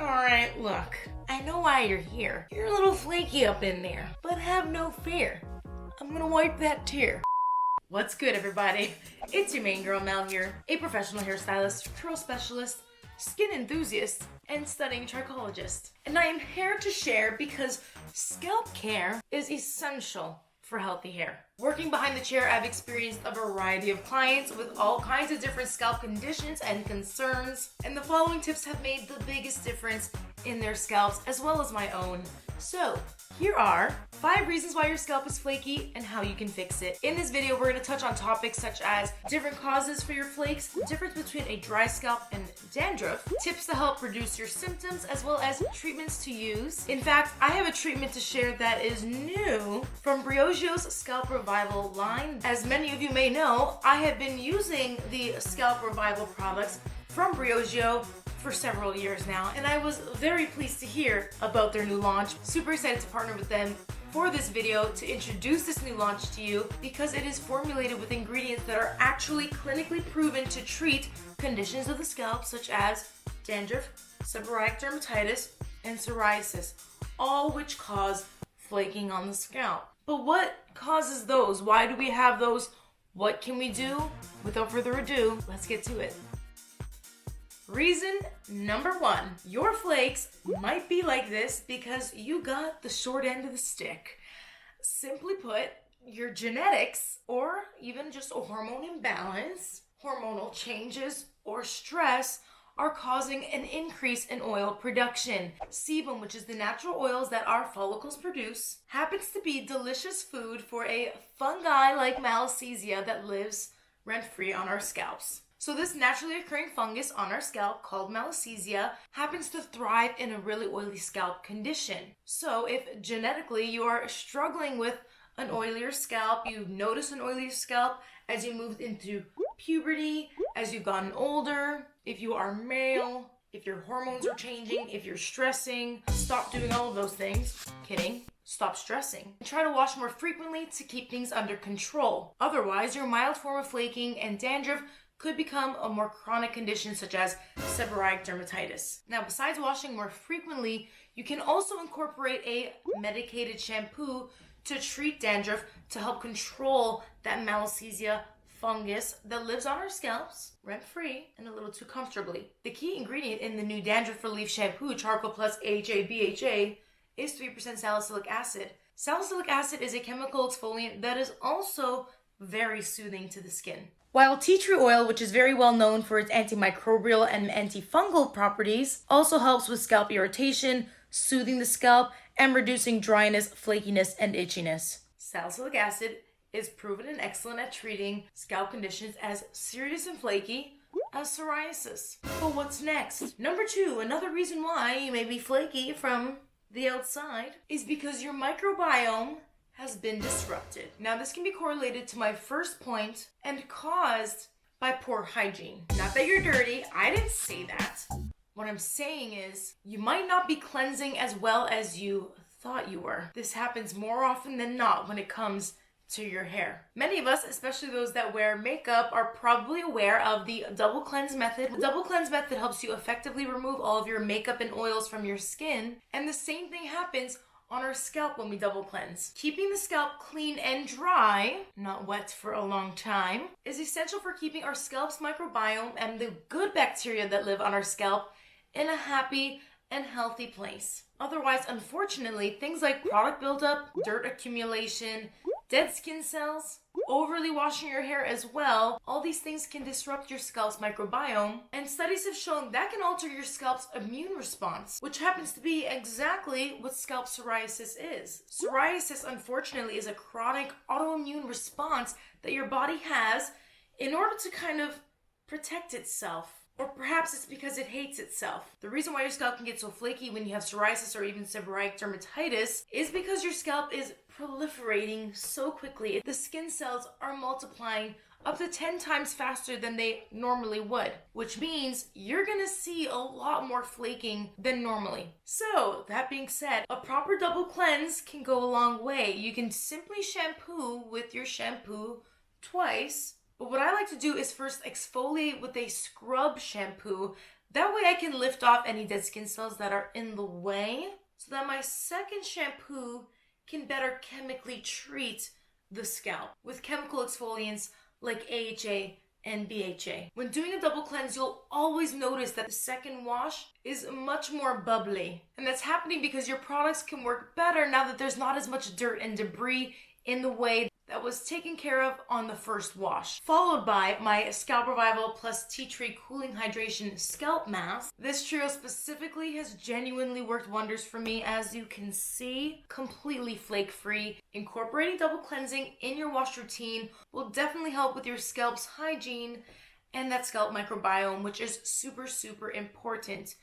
Alright, look. I know why you're here. You're a little flaky up in there, but have no fear. I'm gonna wipe that tear. What's good, everybody? It's your main girl, Mel here, a professional hairstylist, curl specialist, skin enthusiast, and studying trichologist. And I am here to share because scalp care is essential for healthy hair. Working behind the chair, I've experienced a variety of clients with all kinds of different scalp conditions and concerns, and the following tips have made the biggest difference in their scalps as well as my own. So, here are 5 reasons why your scalp is flaky and how you can fix it. In this video, we're going to touch on topics such as different causes for your flakes, the difference between a dry scalp and dandruff, tips to help reduce your symptoms, as well as treatments to use. In fact, I have a treatment to share that is new from Briogeo's Scalp Revival line. As many of you may know, I have been using the Scalp Revival products from Briogeo for several years now, and I was very pleased to hear about their new launch. Super excited to partner with them for this video to introduce this new launch to you because it is formulated with ingredients that are actually clinically proven to treat conditions of the scalp such as dandruff, seborrheic dermatitis, and psoriasis, all which cause flaking on the scalp. But what causes those? Why do we have those? What can we do? Without further ado, let's get to it. Reason number 1, your flakes might be like this because you got the short end of the stick. Simply put, your genetics or even just a hormone imbalance, hormonal changes, or stress are causing an increase in oil production. Sebum, which is the natural oils that our follicles produce, happens to be delicious food for a fungi like Malassezia that lives rent-free on our scalps. So this naturally occurring fungus on our scalp called Malassezia happens to thrive in a really oily scalp condition. So if genetically you are struggling with an oilier scalp, you notice an oilier scalp as you moved into puberty, as you've gotten older, if you are male, if your hormones are changing, if you're stressing, stop doing all of those things. Kidding. Stop stressing. And try to wash more frequently to keep things under control. Otherwise, your mild form of flaking and dandruff could become a more chronic condition such as seborrheic dermatitis. Now, besides washing more frequently, you can also incorporate a medicated shampoo to treat dandruff to help control that Malassezia fungus that lives on our scalps rent-free and a little too comfortably. The key ingredient in the new dandruff relief shampoo, Charcoal Plus AHA BHA, is 3% salicylic acid. Salicylic acid is a chemical exfoliant that is also very soothing to the skin. While tea tree oil, which is very well known for its antimicrobial and antifungal properties, also helps with scalp irritation, soothing the scalp, and reducing dryness, flakiness, and itchiness. Salicylic acid is proven and excellent at treating scalp conditions as serious and flaky as psoriasis. But what's next? Number 2, another reason why you may be flaky from the outside is because your microbiome has been disrupted. Now, this can be correlated to my first point and caused by poor hygiene. Not that you're dirty, I didn't say that. What I'm saying is you might not be cleansing as well as you thought you were. This happens more often than not when it comes to your hair. Many of us, especially those that wear makeup, are probably aware of the double cleanse method. The double cleanse method helps you effectively remove all of your makeup and oils from your skin, and the same thing happens on our scalp when we double cleanse. Keeping the scalp clean and dry, not wet for a long time, is essential for keeping our scalp's microbiome and the good bacteria that live on our scalp in a happy and healthy place. Otherwise, unfortunately, things like product buildup, dirt accumulation, dead skin cells, overly washing your hair as well, all these things can disrupt your scalp's microbiome, and studies have shown that can alter your scalp's immune response, which happens to be exactly what scalp psoriasis is. Psoriasis, unfortunately, is a chronic autoimmune response that your body has in order to kind of protect itself. Or perhaps it's because it hates itself. The reason why your scalp can get so flaky when you have psoriasis or even seborrheic dermatitis is because your scalp is proliferating so quickly. The skin cells are multiplying up to 10 times faster than they normally would, which means you're gonna see a lot more flaking than normally. So, that being said, a proper double cleanse can go a long way. You can simply shampoo with your shampoo twice. But what I like to do is first exfoliate with a scrub shampoo That way I can lift off any dead skin cells that are in the way so that my second shampoo can better chemically treat the scalp with chemical exfoliants like AHA and BHA. When doing a double cleanse, you'll always notice that the second wash is much more bubbly. And that's happening because your products can work better now that there's not as much dirt and debris in the way that was taken care of on the first wash. Followed by my Scalp Revival plus Tea Tree Cooling Hydration Scalp Mask. This trio specifically has genuinely worked wonders for me, as you can see, completely flake free. Incorporating double cleansing in your wash routine will definitely help with your scalp's hygiene and that scalp microbiome, which is super, super important.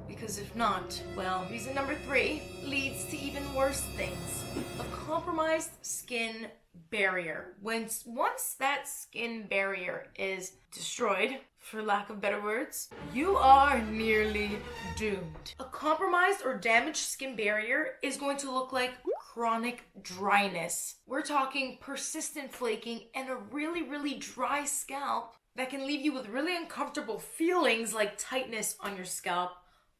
Because if not, well, reason number 3 leads to even worse things. A compromised skin barrier. Once that skin barrier is destroyed, for lack of better words, you are nearly doomed. A compromised or damaged skin barrier is going to look like chronic dryness. We're talking persistent flaking and a really, really dry scalp that can leave you with really uncomfortable feelings like tightness on your scalp,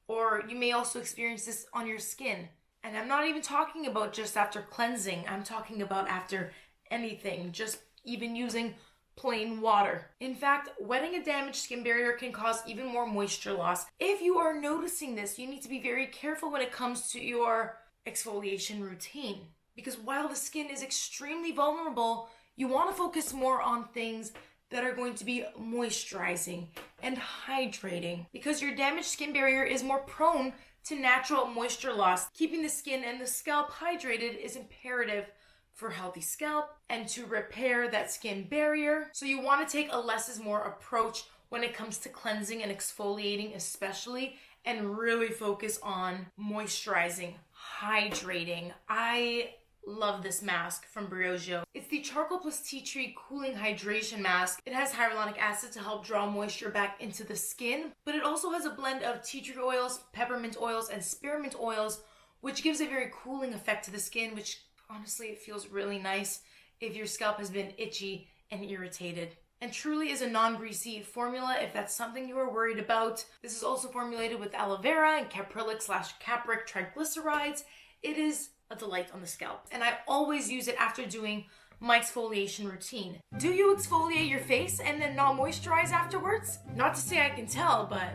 or you may also experience this on your skin. And I'm not even talking about just after cleansing. I'm talking about after anything, just even using plain water. In fact, wetting a damaged skin barrier can cause even more moisture loss. If you are noticing this, you need to be very careful when it comes to your exfoliation routine. Because while the skin is extremely vulnerable, you want to focus more on things that are going to be moisturizing and hydrating, because your damaged skin barrier is more prone to natural moisture loss. Keeping the skin and the scalp hydrated is imperative for a healthy scalp and to repair that skin barrier. So you want to take a less is more approach when it comes to cleansing and exfoliating especially, and really focus on moisturizing, hydrating. I love this mask from Briogeo. It's the Charcoal plus Tea Tree Cooling Hydration Mask. It has hyaluronic acid to help draw moisture back into the skin, but it also has a blend of tea tree oils, peppermint oils, and spearmint oils, which gives a very cooling effect to the skin, which honestly, it feels really nice if your scalp has been itchy and irritated. And truly is a non-greasy formula if that's something you are worried about. This is also formulated with aloe vera and caprylic/capric triglycerides. It is a delight on the scalp, and I always use it after doing my exfoliation routine. Do you exfoliate your face and then not moisturize afterwards? Not to say I can tell, but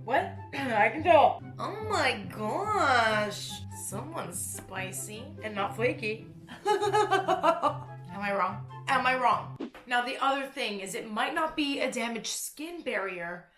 what? I can tell. Oh my gosh, someone's spicy and not flaky. Am I wrong? Am I wrong? Now the other thing is, it might not be a damaged skin barrier,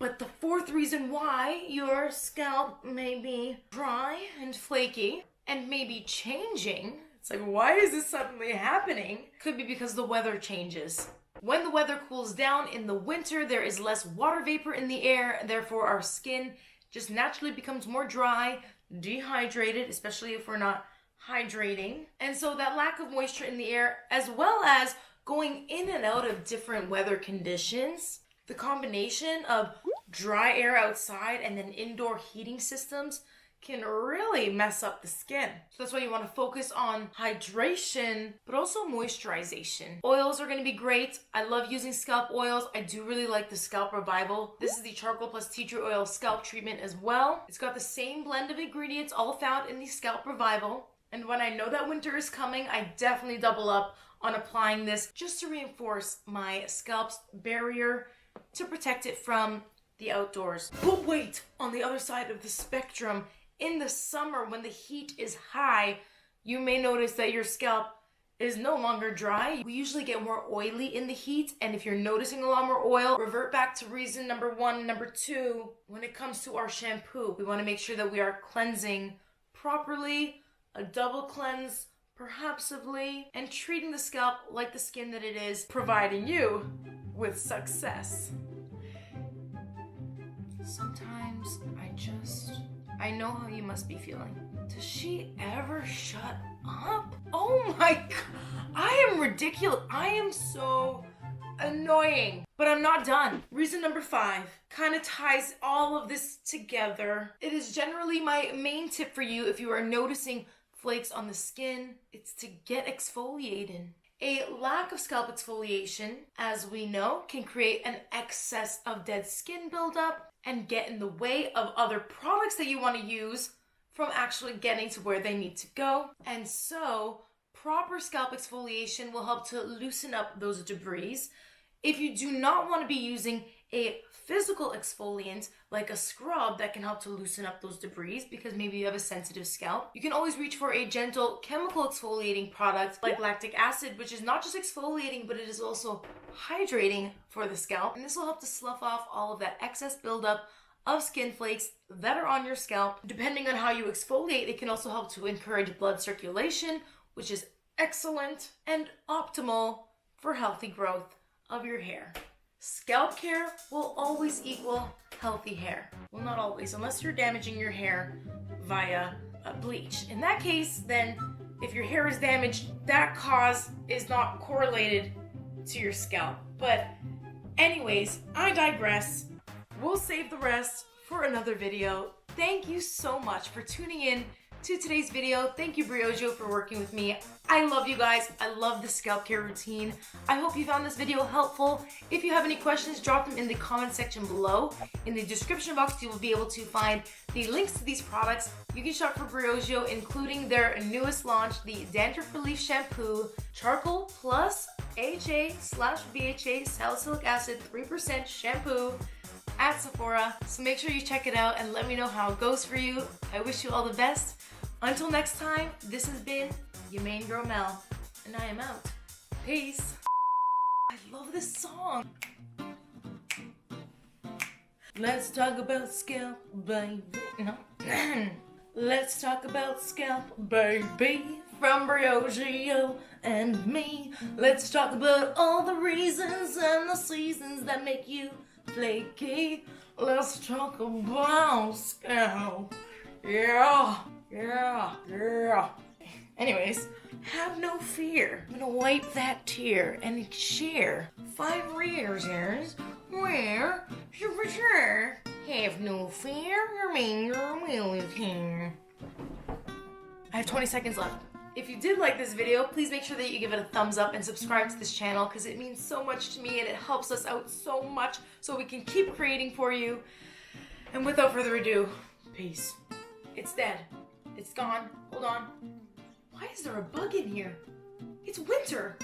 but the fourth reason why your scalp may be dry and flaky and maybe changing, it's like, why is this suddenly happening? Could be because the weather changes. When the weather cools down in the winter, there is less water vapor in the air, therefore our skin just naturally becomes more dry, dehydrated, especially if we're not hydrating. And so that lack of moisture in the air, as well as going in and out of different weather conditions, the combination of dry air outside and then indoor heating systems can really mess up the skin. So that's why you want to focus on hydration, but also moisturization. Oils are going to be great. I love using scalp oils. I do really like the Scalp Revival. This is the Charcoal plus Tea Tree Oil Scalp Treatment as well. It's got the same blend of ingredients all found in the Scalp Revival. And when I know that winter is coming, I definitely double up on applying this just to reinforce my scalp's barrier, to protect it from the outdoors. But wait, on the other side of the spectrum, in the summer when the heat is high, you may notice that your scalp is no longer dry. We usually get more oily in the heat, and if you're noticing a lot more oil, revert back to reason number 1, number 2. When it comes to our shampoo, we want to make sure that we are cleansing properly, a double cleanse perhapsively, and treating the scalp like the skin that it is, providing you with success. Sometimes I know how you must be feeling. Does she ever shut up? Oh my God, I am ridiculous. I am so annoying. But I'm not done. Reason number 5 kind of ties all of this together. It is generally my main tip for you if you are noticing flakes on the skin. It's to get exfoliating. A lack of scalp exfoliation, as we know, can create an excess of dead skin buildup and get in the way of other products that you want to use from actually getting to where they need to go. And so, proper scalp exfoliation will help to loosen up those debris. If you do not want to be using a physical exfoliant like a scrub that can help to loosen up those debris because maybe you have a sensitive scalp, you can always reach for a gentle chemical exfoliating product like lactic acid, which is not just exfoliating, but it is also hydrating for the scalp. And this will help to slough off all of that excess buildup of skin flakes that are on your scalp. Depending on how you exfoliate, it can also help to encourage blood circulation, which is excellent and optimal for healthy growth of your hair. Scalp care will always equal healthy hair. Well, not always, unless you're damaging your hair via a bleach. In that case, then, if your hair is damaged, that cause is not correlated to your scalp. But anyways, I digress. We'll save the rest for another video. Thank you so much for tuning in to today's video. Thank you, Briogeo, for working with me. I love you guys. I love the scalp care routine. I hope you found this video helpful. If you have any questions, drop them in the comment section below. In the description box, you will be able to find the links to these products. You can shop for Briogeo, including their newest launch, the Dandruff Relief Shampoo, Charcoal Plus AHA/BHA Salicylic Acid 3% Shampoo at Sephora. So make sure you check it out and let me know how it goes for you. I wish you all the best. Until next time, this has been your main girl Mel, and I am out. Peace. I love this song. Let's talk about scalp, baby. No. Let's talk about scalp, baby. From Briogeo and me. Let's talk about all the reasons and the seasons that make you flaky. Let's talk about scalp. Yeah. Anyways, have no fear. I'm gonna wipe that tear and share 5 reasons where you for sure have no fear. Your main girl Mell is here. I have 20 seconds left. If you did like this video, please make sure that you give it a thumbs up and subscribe to this channel because it means so much to me and it helps us out so much so we can keep creating for you. And without further ado, peace. It's dead. It's gone. Hold on. Why is there a bug in here? It's winter.